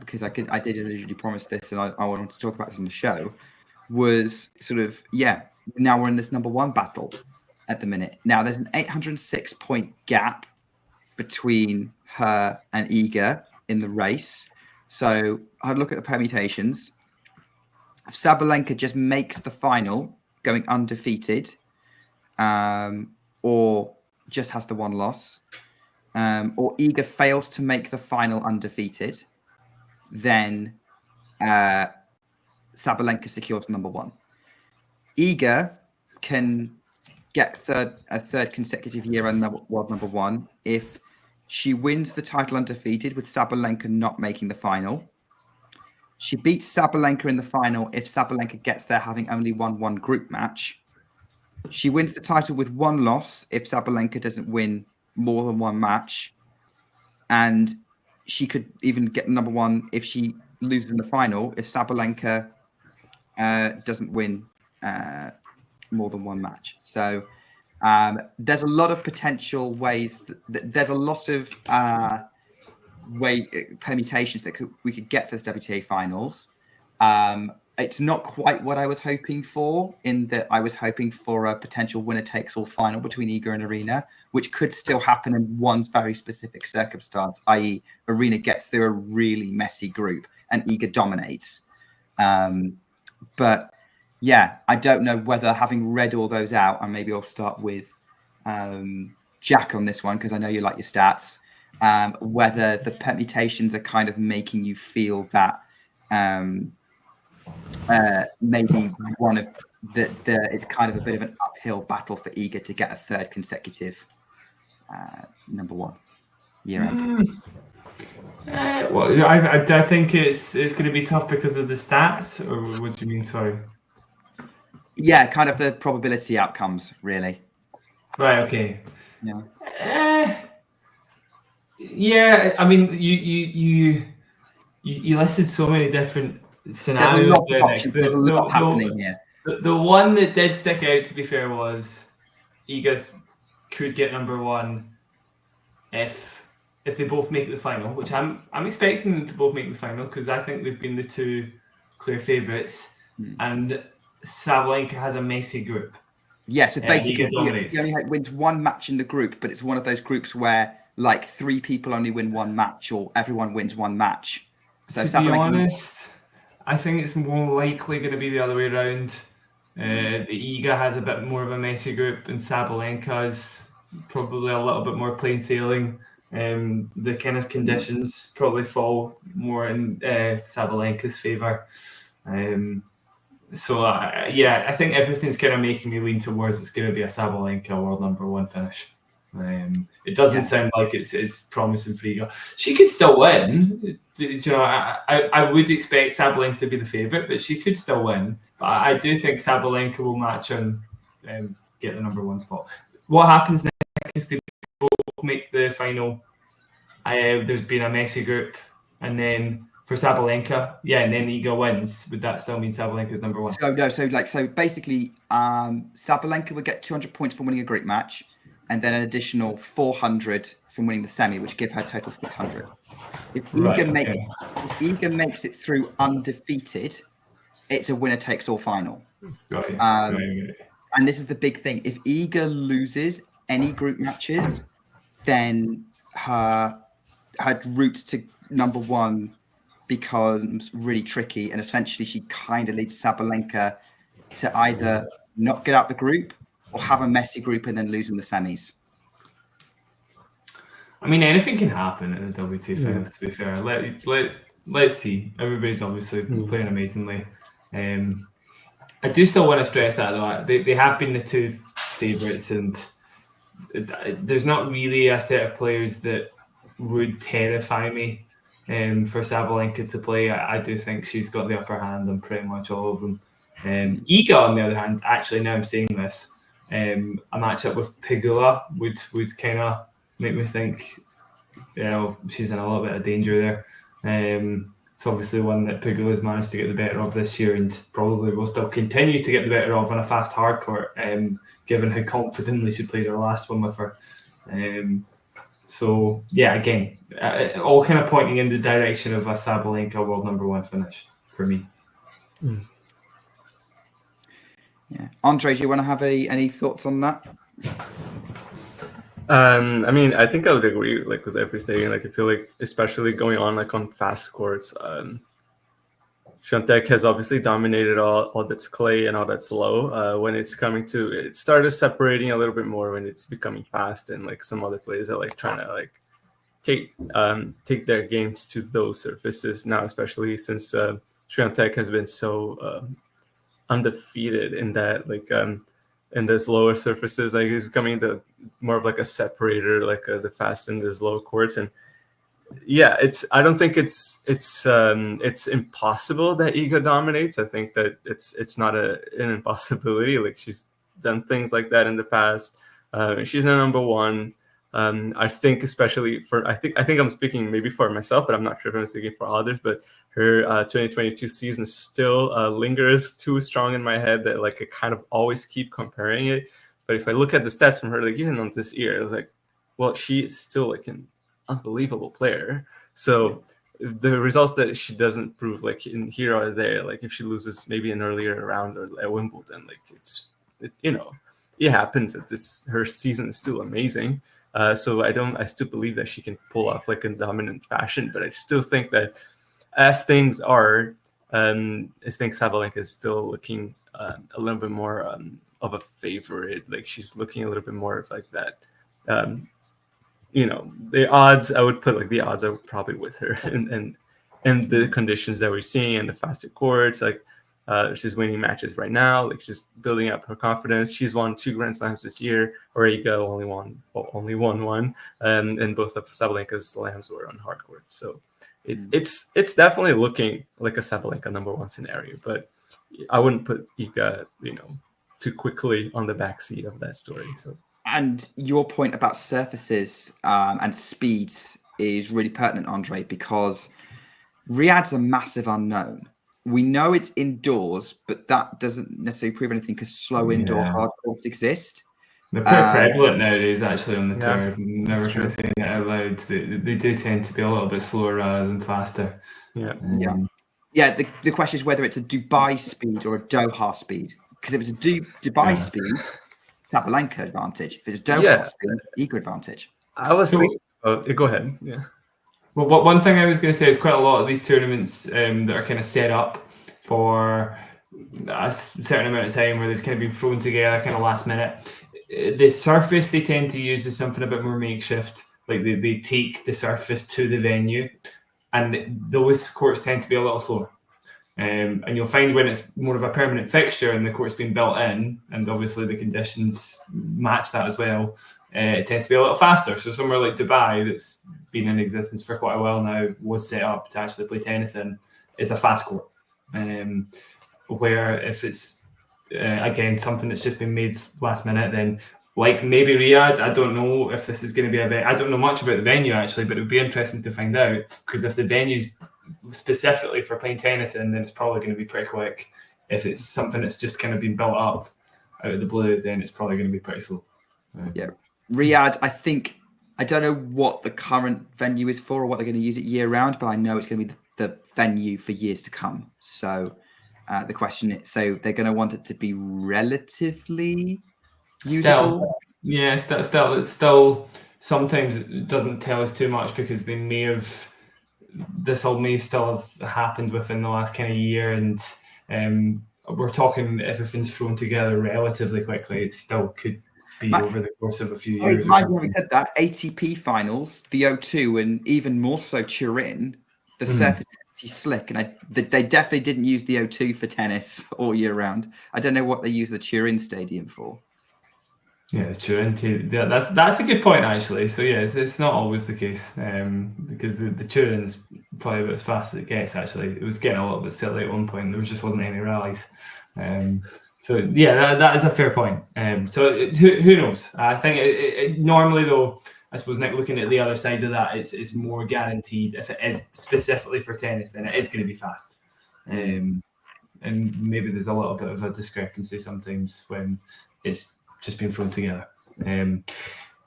because I did originally promise this, and I wanted to talk about this on the show. Was sort of now we're in this number 1 battle at the minute. Now there's an 806 point gap between her and Iga in the race. So I'd look at the permutations. If Sabalenka just makes the final, going undefeated, or just has the 1 loss, or Iga fails to make the final undefeated, then Sabalenka secures number 1. Iga can get a third consecutive year on world number 1 if she wins the title undefeated with Sabalenka not making the final. She beats Sabalenka in the final if Sabalenka gets there having only won 1 group match. She wins the title with 1 loss if Sabalenka doesn't win more than 1 match. And she could even get number 1 if she loses in the final if Sabalenka doesn't win more than 1 match. So there's a lot of potential ways. There's a lot of permutations that we could get for this WTA Finals. It's not quite what I was hoping for, in that I was hoping for a potential winner-takes-all final between Iga and Arena, which could still happen in one very specific circumstance, i.e. Arena gets through a really messy group and Iga dominates. But yeah, I don't know whether, having read all those out, and maybe I'll start with Jack on this one, because I know you like your stats, whether the permutations are kind of making you feel that maybe one of it's kind of a bit of an uphill battle for Iga to get a 3rd consecutive number 1 year end. Well, I think it's going to be tough because of the stats, or what do you mean? Sorry. Yeah, kind of the probability outcomes, really. Right. Okay. Yeah. Yeah. I mean, you listed so many different scenarios. There's a lot happening here. The one that did stick out, to be fair, was Iga's could get number one if they both make the final, which I'm expecting them to both make the final because I think they've been the two clear favourites, and Sabalenka has a messy group. Yeah, so basically, Iga dominates. he only wins one match in the group, but it's one of those groups where like 3 people only win one match, or everyone wins one match. So to be honest, I think it's more likely going to be the other way around. The Iga has a bit more of a messy group, and Sabalenka's probably a little bit more plain sailing. The kind of conditions probably fall more in Sabalenka's favour. So I think everything's kind of making me lean towards it's going to be a Sabalenka world number one finish. It doesn't sound like it's promising for Iga. She could still win. You know, I would expect Sabalenka to be the favourite, but she could still win. But I do think Sabalenka will match and get the number one spot. What happens next if they both make the final? There's been a messy group, and then for Sabalenka, and then Iga wins. Would that still mean Sabalenka's number one? So basically, Sabalenka would get 200 points for winning a group match, and then an additional 400 from winning the semi, which give her total 600. If Iga makes it through undefeated, it's a winner takes all final. And this is the big thing: if Iga loses any group matches, then her route to number one becomes really tricky, and essentially she kind of leads Sabalenka to either not get out the group or have a messy group and then lose in the semis. I mean, anything can happen in the WTA Finals, to be fair. Let's see. Everybody's obviously playing amazingly. I do still want to stress that, though. They have been the two favourites, and there's not really a set of players that would terrify me for Sabalenka to play. I do think she's got the upper hand on pretty much all of them. Iga, on the other hand, actually, now I'm saying this, a matchup with Pegula would kind of make me think, she's in a little bit of danger there. It's obviously one that Pegula's managed to get the better of this year, and probably will still continue to get the better of on a fast hard court, given how confidently she played her last one with her. So again, all kind of pointing in the direction of a Sabalenka world number one finish for me. Yeah, Andre, do you want to have any thoughts on that? I mean, I think I would agree with everything. I feel like, especially going on on fast courts, Świątek has obviously dominated all that's clay and all that's low. When it's coming to, it started separating a little bit more when it's becoming fast, and some other players are trying to take their games to those surfaces now, especially since Świątek has been so undefeated in that in those lower surfaces. He's becoming more of a separator, the fast in these low courts. And I don't think it's impossible that Iga dominates. I think that it's not an impossibility. She's done things like that in the past. She's a number one. I think especially I think I'm speaking maybe for myself, but I'm not sure if I'm speaking for others. But her 2022 season still lingers too strong in my head that I kind of always keep comparing it. But if I look at the stats from her, even on this year, I was she is still an unbelievable player. So the results that she doesn't prove in here or there, if she loses maybe an earlier round or at Wimbledon, it happens. Her season is still amazing. So I still believe that she can pull off a dominant fashion, but I still think that as things are, I think Sabalenka is still looking a little bit more of a favorite. She's looking a little bit more of that. The odds, I would put the odds are probably with her, and the conditions that we're seeing and the faster courts, she's winning matches right now, she's building up her confidence. She's won 2 Grand Slams this year, or Iga only won one, and both of Sabalenka's slams were on hard court. So it's definitely looking like a Sabalenka number one scenario, but I wouldn't put Iga too quickly on the backseat of that story. So. And your point about surfaces and speeds is really pertinent, Andre, because Riyadh's a massive unknown. We know it's indoors, but that doesn't necessarily prove anything because slow indoor hard courts exist. They're pretty prevalent nowadays, actually, on the Yeah, tour. Never that's trying to true. say it out loud. They do tend to be a little bit slower rather than faster. Yeah. Yeah, the question is whether it's a Dubai speed or a Doha speed. Because if it's a Dubai speed, Sabalenka advantage. If it's a Doha speed, Iga advantage. I was thinking go ahead. Yeah. Well, one thing I was going to say is quite a lot of these tournaments that are kind of set up for a certain amount of time where they've kind of been thrown together kind of last minute. The surface they tend to use is something a bit more makeshift. Like they take the surface to the venue, and those courts tend to be a little slower. And you'll find when it's more of a permanent fixture and the court's been built in, and obviously the conditions match that as well, it tends to be a little faster. So somewhere like Dubai, that's been in existence for quite a while now, was set up to actually play tennis in, is a fast court. Where if it's, again, something that's just been made last minute, then like maybe Riyadh, I don't know if this is going to be I don't know much about the venue actually, but it would be interesting to find out, because if the venue's specifically for playing tennis in, then it's probably going to be pretty quick. If it's something that's just kind of been built up out of the blue, then it's probably going to be pretty slow. Yeah. Riyadh, I don't know what the current venue is for or what they're going to use it year round, but I know it's going to be the venue for years to come. So the question is, so they're going to want it to be relatively usable? Still sometimes it doesn't tell us too much, because they may have, this all may still have happened within the last kind of year, and we're talking everything's thrown together relatively quickly. It still could be over the course of a few years. Having said that, ATP finals, the O2, and even more so Turin, the surface is slick, and they definitely didn't use the O2 for tennis all year round. I don't know what they use the Turin stadium for. Yeah, Turin. That's a good point actually. So yeah, it's not always the case, because the Turin's probably about as fast as it gets. Actually, it was getting a little bit silly at one point. There just wasn't any rallies. So yeah, that is a fair point. So who knows? I think it normally though, I suppose, Nick, looking at the other side of that, it's more guaranteed. If it is specifically for tennis, then it is going to be fast. And maybe there's a little bit of a discrepancy sometimes when it's just been thrown together.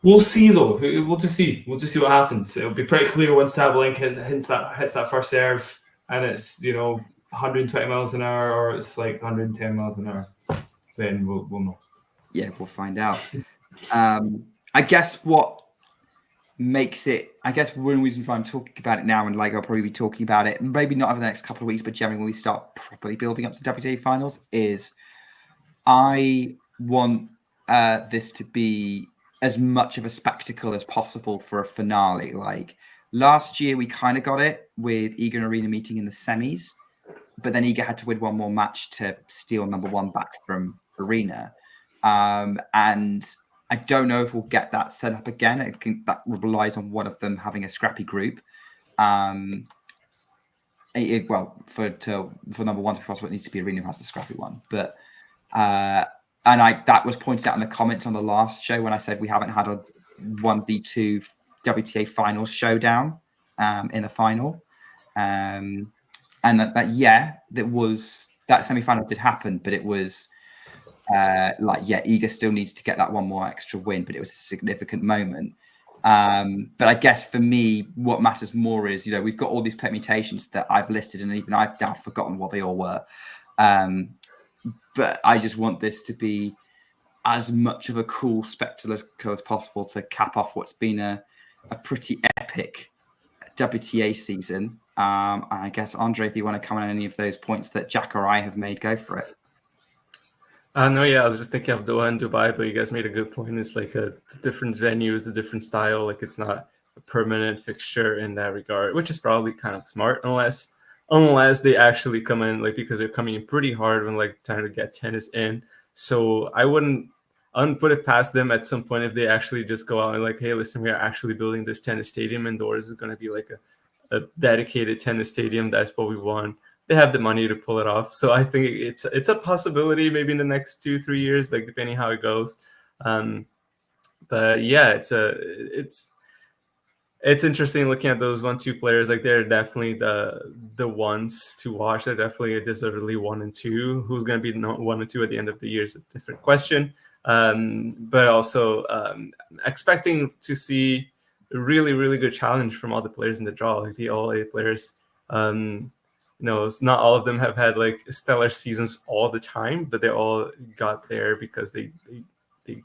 We'll see though. We'll just see what happens. It'll be pretty clear once Sabalenka hits that first serve, and it's 120 miles an hour or it's like 110 miles an hour. Then we'll know. Yeah, we'll find out. I guess what makes it, one reason why I'm talking about it now, and like I'll probably be talking about it maybe not over the next couple of weeks, but generally when we start properly building up to WTA finals, is I want this to be as much of a spectacle as possible for a finale. Like last year, we kind of got it with Iga and Arena meeting in the semis, but then Iga had to win one more match to steal number one back from Arena. And I don't know if we'll get that set up again. I think that relies on one of them having a scrappy group. For number one to be possible, it needs to be Arena who has the scrappy one. But that was pointed out in the comments on the last show when I said we haven't had a 1v2 WTA Finals showdown in a final. And that semi-final did happen, but it was Iga still needs to get that one more extra win, but it was a significant moment. But I guess for me, what matters more is, we've got all these permutations that I've listed, and even I've now forgotten what they all were. But I just want this to be as much of a cool spectacle as possible to cap off what's been a pretty epic WTA season. And I guess, Andre, if you want to comment on any of those points that Jack or I have made, go for it. No, yeah, I was just thinking of Doha and Dubai, but you guys made a good point. It's like a different venue, it's a different style. Like it's not a permanent fixture in that regard, which is probably kind of smart, unless they actually come in, like, because they're coming in pretty hard when like trying to get tennis in. So I wouldn't put it past them at some point if they actually just go out and like, hey, listen, we are actually building this tennis stadium indoors. It's going to be like a dedicated tennis stadium. That's what we want. They have the money to pull it off. So I think it's a possibility maybe in the next 2-3 years, like depending how it goes. But yeah, it's interesting looking at those 1-2 players. Like they're definitely the ones to watch. They're definitely deservedly 1 and 2. Who's going to be 1 and 2 at the end of the year is a different question. but also expecting to see a really, really good challenge from all the players in the draw, like the all 8 players. It's not all of them have had like stellar seasons all the time, but they all got there because they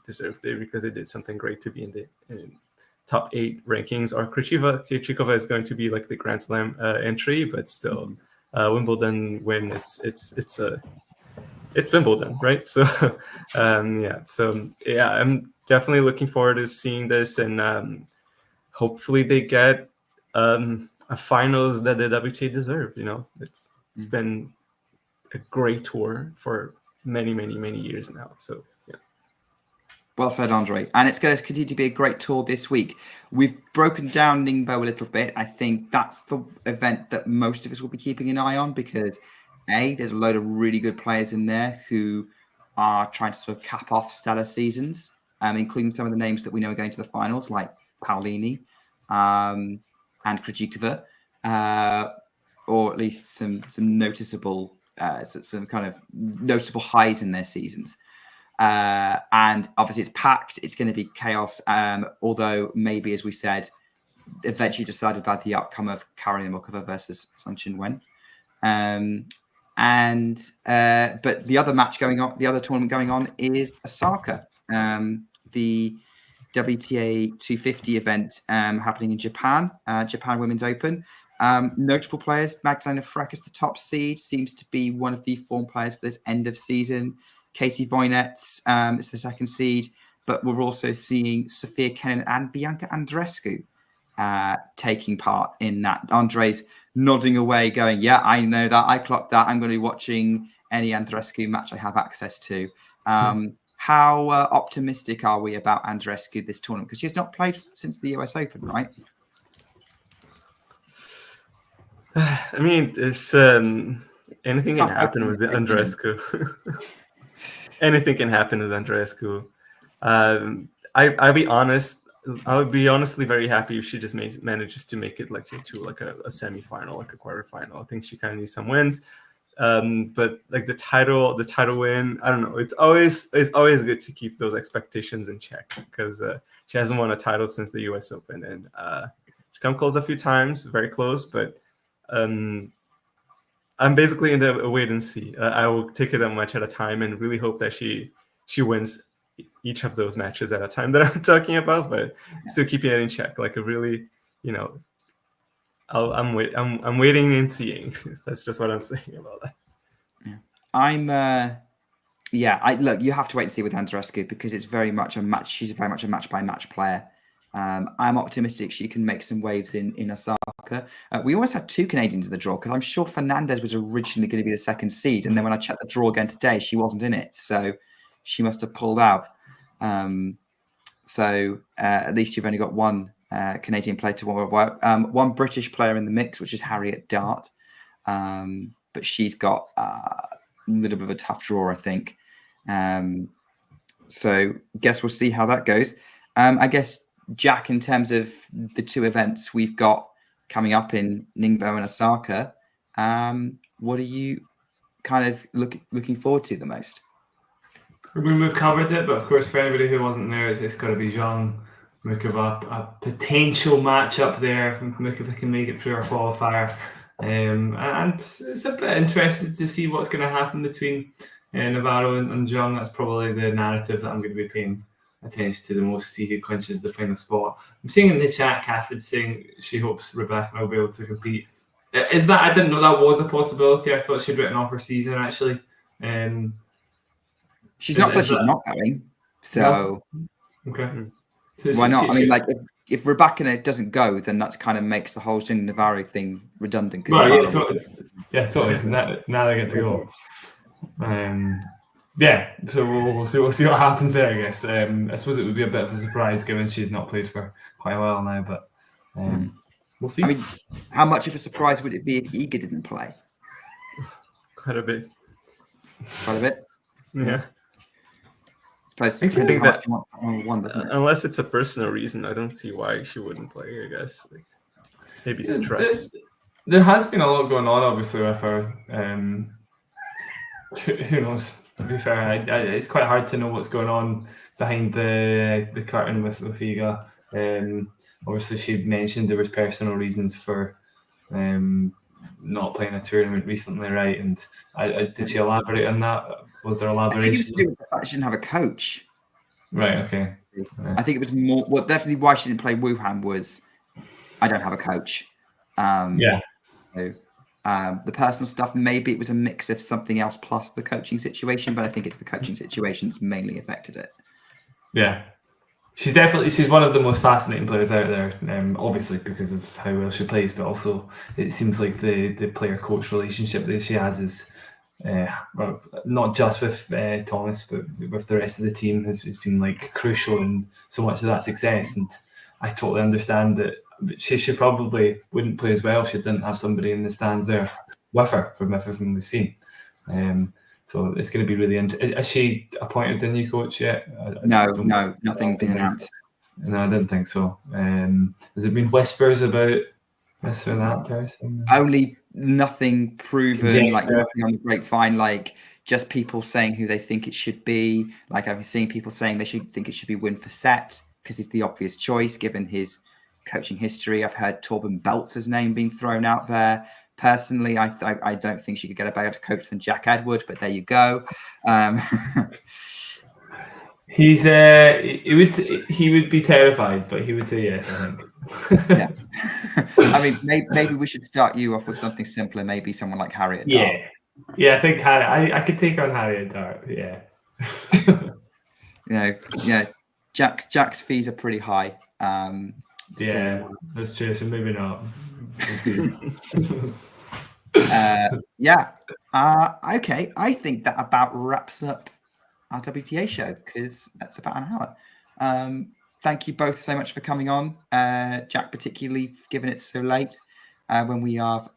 deserved it, because they did something great to be in the top 8 rankings. Or Krejcikova is going to be like the Grand Slam entry, but still, Wimbledon win. It's Wimbledon, right? So I'm definitely looking forward to seeing this, and hopefully they get a finals that the WTA deserve. It's been a great tour for many, many, many years now. So yeah. Well said, Andre. And it's going to continue to be a great tour this week. We've broken down Ningbo a little bit. I think that's the event that most of us will be keeping an eye on, because there's a load of really good players in there who are trying to sort of cap off stellar seasons, including some of the names that we know are going to the finals, like Paolini and Krejcikova, or at least some noticeable, some kind of noticeable highs in their seasons. And obviously it's packed. It's going to be chaos. Although maybe, as we said, eventually decided by the outcome of Karolina Muchova versus Zheng Qinwen. But the other match going on, the other tournament going on, is Osaka, the WTA 250 event happening in Japan, Japan Women's Open. Notable players: Magdalena Frech is the top seed, seems to be one of the form players for this end of season. Katie Voinetz is the second seed, but we're also seeing Sophia Kenin and Bianca Andreescu taking part in that. Andre's nodding away, going, "Yeah, I know that. I clocked that. I'm going to be watching any Andreescu match I have access to." How optimistic are we about Andreescu this tournament? Because she's not played since the US Open, right? I mean, it's anything can happen with Andreescu. Anything can happen with Andreescu. I'll be honest. I would be honestly very happy if she just manages to make it like into like a semi-final, like a quarterfinal. I think she kind of needs some wins. But like the title win, I don't know. It's always good to keep those expectations in check, because she hasn't won a title since the US Open, and she come close a few times, very close. But I'm basically in the wait and see. I will take it a match at a time and really hope that she wins each of those matches at a time that I'm talking about, but still keeping it in check. Like a really, I'm waiting and seeing. That's just what I'm saying about that. Look, you have to wait and see with Andreescu, because it's very much a match. She's very much a match by match player. I'm optimistic she can make some waves in Osaka. We almost had 2 Canadians in the draw, because I'm sure Fernandez was originally going to be the second seed, and then when I checked the draw again today, she wasn't in it, so she must have pulled out. So at least you've only got one Canadian player to work. One British player in the mix, which is Harriet Dart, but she's got a little bit of a tough draw, I think. So guess we'll see how that goes. I guess, Jack, in terms of the 2 events we've got coming up in Ningbo and Osaka, what are you kind of looking forward to the most? We've covered it, but of course, for anybody who wasn't there, it's got to be Zheng Muchova, a potential matchup there if Muchova can make it through our qualifier. And it's a bit interesting to see what's going to happen between Navarro and Zheng. That's probably the narrative that I'm going to be paying attention to the most, see who clinches the final spot. I'm seeing in the chat, Catherine saying she hopes Rebecca will be able to compete. Is that, I didn't know that was a possibility. I thought she'd written off her season, actually. She's not said she's not going, so no? Okay. So why not? I mean, like if Rebecca doesn't go, then that's kind of makes the whole Zheng Navarro thing redundant. Right, totally. Now they get to go. So we'll see what happens there, I guess. I suppose it would be a bit of a surprise given she's not played for quite a while now, but we'll see. I mean, how much of a surprise would it be if Iga didn't play? Quite a bit. Quite a bit? Yeah. I think that unless it's a personal reason, I don't see why she wouldn't play, I guess. Like, maybe stress. There has been a lot going on, obviously, with her. Who knows? To be fair, it's quite hard to know what's going on behind the curtain with Iga. Obviously, she mentioned there was personal reasons for not playing a tournament recently, right? And did she elaborate on that? Was there elaboration? I think it was to do with the fact she didn't have a coach. Right. Okay. I think it was more. Well, definitely why she didn't play Wuhan was I don't have a coach. Yeah. So, the personal stuff, maybe it was a mix of something else plus the coaching situation, but I think it's the coaching situation that's mainly affected it. Yeah. She's one of the most fascinating players out there, obviously because of how well she plays, but also it seems like the player-coach relationship that she has is well, not just with Thomas, but with the rest of the team has been like crucial in so much of that success. And I totally understand that she probably wouldn't play as well if she didn't have somebody in the stands there with her from everything we've seen. So it's going to be really interesting. Is she appointed the new coach yet? No, nothing's been announced. No, I didn't think so. Has there been whispers about this or that person? Only nothing proven, Conjecture. like nothing on the grapevine, like just people saying who they think it should be. Like I've seen people saying they think it should be Win for Set because he's the obvious choice given his coaching history. I've heard Torben Beltzer's name being thrown out there. Personally, I don't think she could get a better coach than Jack Edward, but there you go. He would be terrified, but he would say yes, I think. Yeah. I mean, maybe we should start you off with something simpler. Maybe someone like Harriet Dart. Yeah, I think I could take on Harriet Dart. Yeah. Jack's fees are pretty high. Yeah, that's true. So maybe not. We'll see. Okay. I think that about wraps up our WTA show because that's about an hour. Thank you both so much for coming on. Jack, particularly given it's so late when we are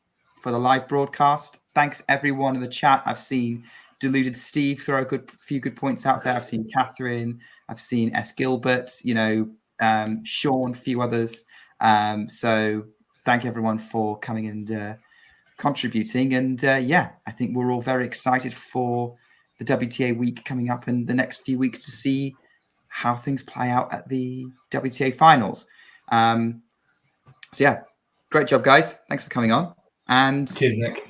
for the live broadcast. Thanks everyone in the chat. I've seen Deluded Steve throw a few good points out there. I've seen Catherine. I've seen S. Gilbert. Sean, a few others. So thank everyone for coming and contributing. And I think we're all very excited for the WTA week coming up in the next few weeks to see how things play out at the WTA Finals. Great job, guys. Thanks for coming on. And cheers, Nick.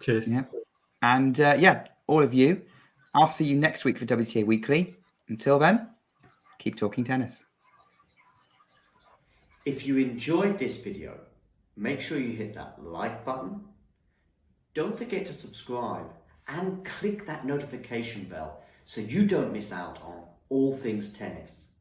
Cheers. Yeah. And all of you, I'll see you next week for WTA Weekly. Until then, keep talking tennis. If you enjoyed this video, make sure you hit that like button. Don't forget to subscribe and click that notification bell so you don't miss out on all things tennis.